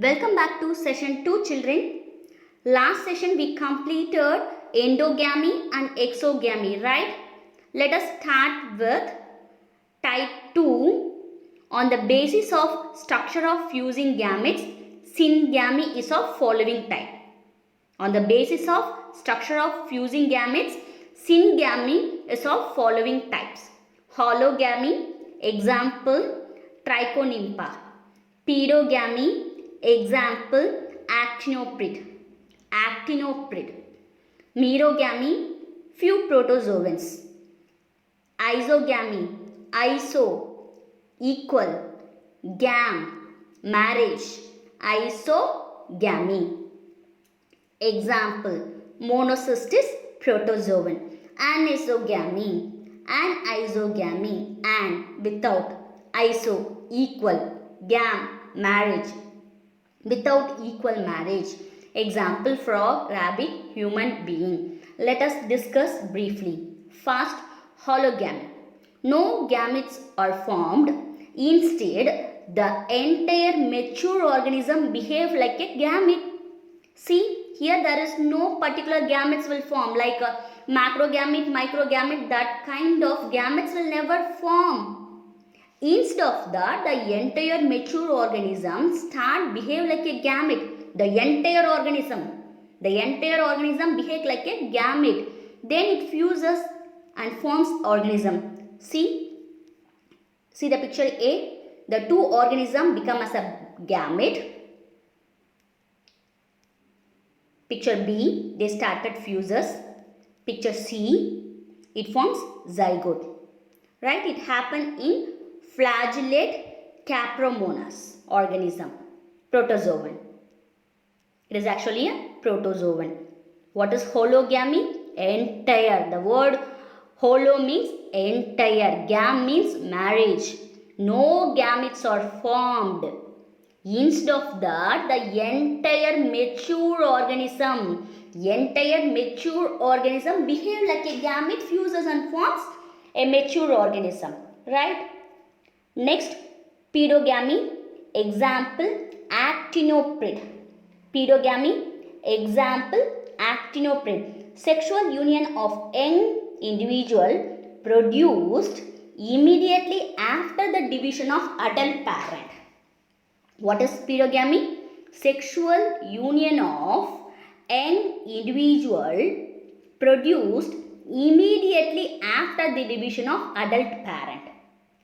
Welcome back to session 2 children. Last session we completed endogamy and exogamy, right? Let us start with type 2. On the basis of structure of fusing gametes, syngamy is of following type. On the basis of structure of fusing gametes, syngamy is of following types. Hologamy, example Trichonympha. Pedogamy, example Actinoprid. Merogamy, few protozoans. Isogamy, equal. Gam, marriage. Isogamy. Example, monocystis protozoan. Anisogamy, anisogamy, and without. Equal. Gam, marriage. Without equal marriage. Example, frog, rabbit, human being. Let us discuss briefly. First, hologamy. No gametes are formed. Instead, the entire mature organism behave like a gamete. See, here there is no particular gametes will form like a macrogamete, microgamete. That kind of gametes will never form. Instead of that, the entire mature organism start behave like a gamete. The entire organism behave like a gamete. Then it fuses and forms organism. See the picture A. The two organisms become as a gamete. Picture B, they started fuses. Picture C, it forms zygote. Right? It happened in flagellate Capromonas organism, protozoan. It is actually a protozoan. What is hologamy? Entire. The word holo means entire. Gam means marriage. No gametes are formed. Instead of that, the entire mature organism behave like a gamete, fuses and forms a mature organism. Right? Next, pedogamy, example Actinoprid. Sexual union of young individual produced immediately after the division of adult parent. What is pedogamy? Sexual union of young individual produced immediately after the division of adult parent.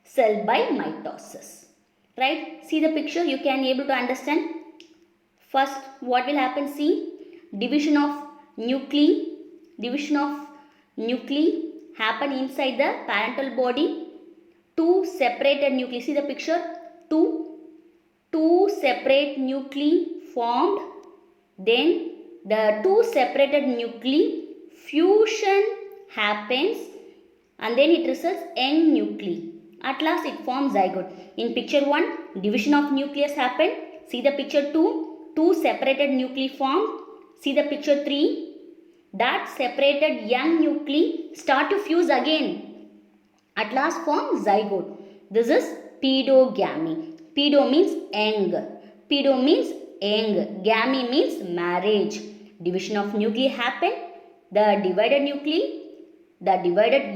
Cell by mitosis. Right? See the picture, you can able to understand. First, what will happen? See, division of nuclei happen inside the parental body. Two separated nuclei. See the picture. Two separate nuclei formed. Then the two separated nuclei fusion happens, and then it results in nuclei. At last it forms zygote. In picture 1, division of nucleus happened. See the picture 2, two separated nuclei formed. See the picture 3, that separated young nuclei start to fuse again. At last form zygote. This is pedogamy. Pedo means young. Gamy means marriage. Division of nuclei happened. The divided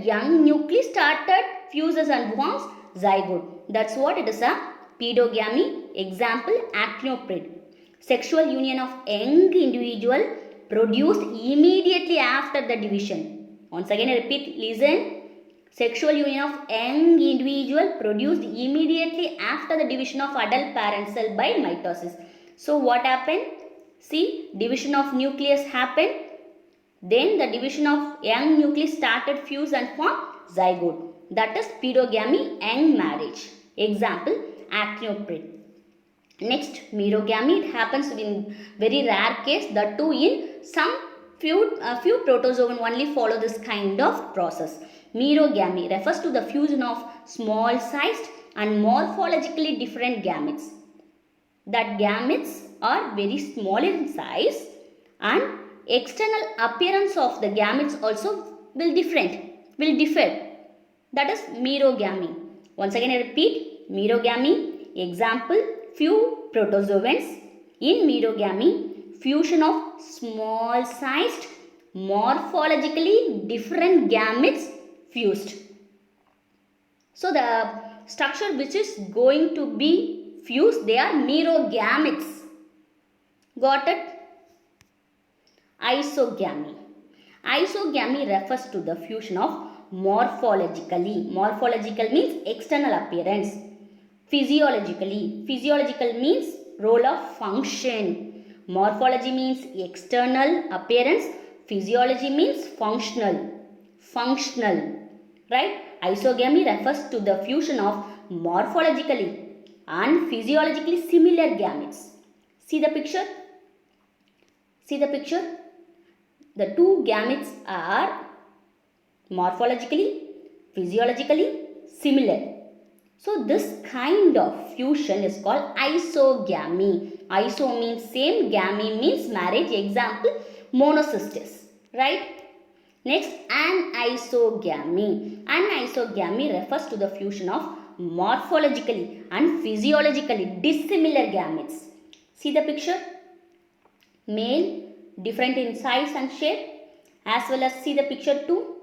young nuclei started fuses and forms zygote. That's what it is, a pedogamy. Example, Actinoprid. Sexual union of young individual produced immediately after the division. Once again I repeat, listen. Sexual union of young individual produced immediately after the division of adult parent cell by mitosis. So what happened? See, division of nucleus happened. Then the division of young nucleus started fuse and form zygote. That is pedogamy, young marriage. Example, Actinoprid. Next, merogamy. It happens in very rare case. The two in some few protozoan only follow this kind of process. Merogamy refers to the fusion of small sized and morphologically different gametes. That gametes are very small in size, and external appearance of the gametes also will differ. That is merogamy. Once again I repeat, merogamy. Example, few protozoans. In metogamy, fusion of small sized, morphologically different gametes fused. So the structure which is going to be fused, they are merogametes. Got it? Isogamy. Isogamy refers to the fusion of morphologically. Morphological means external appearance. Physiologically. Physiological means role of function. Morphology means external appearance. Physiology means functional. Functional. Right? Isogamy refers to the fusion of morphologically and physiologically similar gametes. See the picture? See the picture? The two gametes are morphologically, physiologically similar. So this kind of fusion is called isogamy. Iso means same, gamy means marriage. Example, monocystis. Right? Next, anisogamy. Anisogamy refers to the fusion of morphologically and physiologically dissimilar gametes. See the picture? Male, different in size and shape, as well as see the picture 2.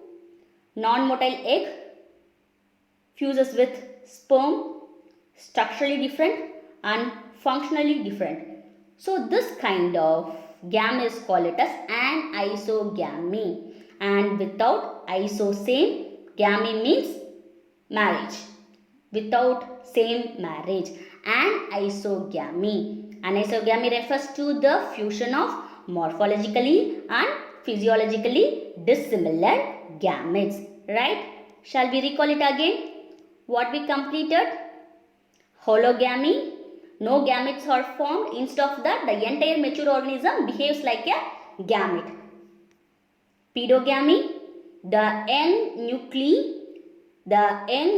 Non-motile egg fuses with sperm, structurally different and functionally different. So this kind of gamete is called it as anisogamy. And without iso same, gamy means marriage. Without same marriage. Anisogamy. Anisogamy refers to the fusion of morphologically and physiologically dissimilar gametes. Right? Shall we recall it again? What we completed? Hologamy. No gametes are formed. Instead of that, the entire mature organism behaves like a gamete. Pedogamy. The young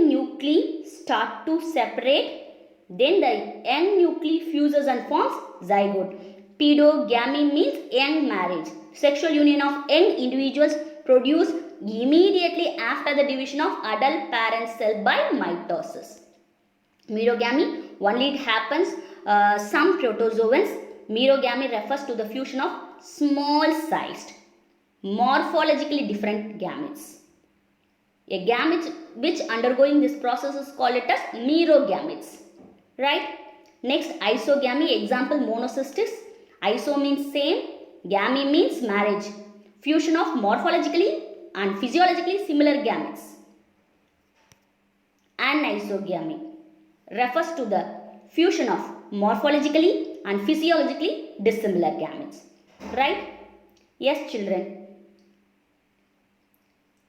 nuclei start to separate. Then the young nuclei fuses and forms zygote. Pedogamy means young marriage. Sexual union of young individuals produced immediately after the division of adult parent cell by mitosis. Metogamy, only it happens some protozoans. Metogamy refers to the fusion of small sized, morphologically different gametes. A gamete which undergoing this process is called it as merogametes. Right? Next, isogamy. Example, monocystis. Iso means same, gamy means marriage. Fusion of morphologically and physiologically similar gametes. Anisogamy refers to the fusion of morphologically and physiologically dissimilar gametes. Right? Yes, children.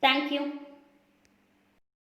Thank you.